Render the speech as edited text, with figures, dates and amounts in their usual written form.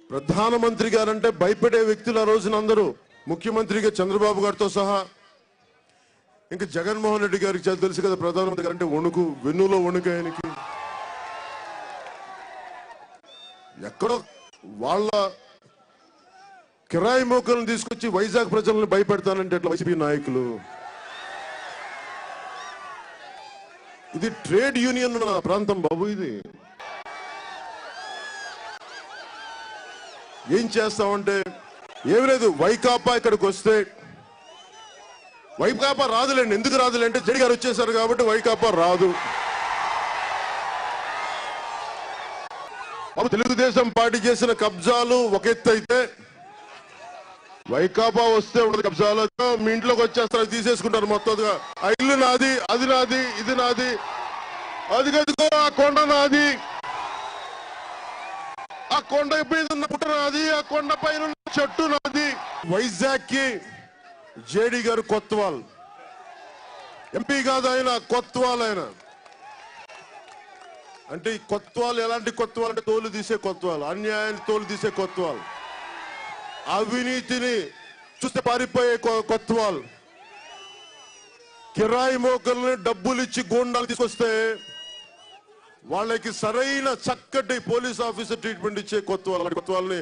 ప్రధానమంత్రి గారంటే భయపడే వ్యక్తులు ఆ రోజున అందరూ, ముఖ్యమంత్రిగా చంద్రబాబు గారితో సహా. ఇంకా జగన్మోహన్ రెడ్డి గారికి తెలుసు కదా, ప్రధానమంత్రి గారంటే వణుకు, వెన్నులో వణుకు ఆయనకి. ఎక్కడో వాళ్ళ కిరాయి మోకలను తీసుకొచ్చి వైజాగ్ ప్రజలను భయపెడతానంటే ఎట్లా వైసీపీ నాయకులు? ఇది ట్రేడ్ యూనియన్ ప్రాంతం బాబు. ఇది ఏం చేస్తామంటే ఏమి లేదు. వైకాపా ఇక్కడికి వస్తే వైకాపా రాదులేండి. ఎందుకు రాదులేంటే జడి గారు వచ్చేసారు కాబట్టి వైకాపా రాదు. బాబు, తెలుగుదేశం పార్టీ చేసిన కబ్జాలు ఒక ఎత్తు అయితే, వైకాపా వస్తే ఉండదు కబ్జాలు. మీ ఇంట్లోకి వచ్చేస్తారు, తీసేసుకుంటారు మొత్తంగా. ఆ ఇల్లు నాది, అది నాది, ఇది నాది, అది కదుకో ఆ కొండ నాది, ఆ కొండ మీద ఉన్న పుట్ట నాది, ఆ కొండ పైన ఉన్న చెట్టు నాది. వైజాగ్ కి జేడీ గారు కొత్తవాల్ ఎంపీ కాదు, ఆయన కొత్తవాల్. ఆయన అంటే ఈ కొత్తవాళ్ళు ఎలాంటి కొత్తవాళ్ళు అంటే తోలు తీసే కొత్తవాళ్ళు, అన్యాయాన్ని తోలు తీసే కొత్తవాళ్ళు, అవినీతిని చూస్తే పారిపోయే కొత్తవాళ్ళు, కిరాయి మోకల్ని డబ్బులు ఇచ్చి గోండాలు తీసుకొస్తే వాళ్ళకి సరైన చక్కటి పోలీస్ ఆఫీసర్ ట్రీట్మెంట్ ఇచ్చే కొత్తవాళ్ళు. కొత్తవాళ్ళని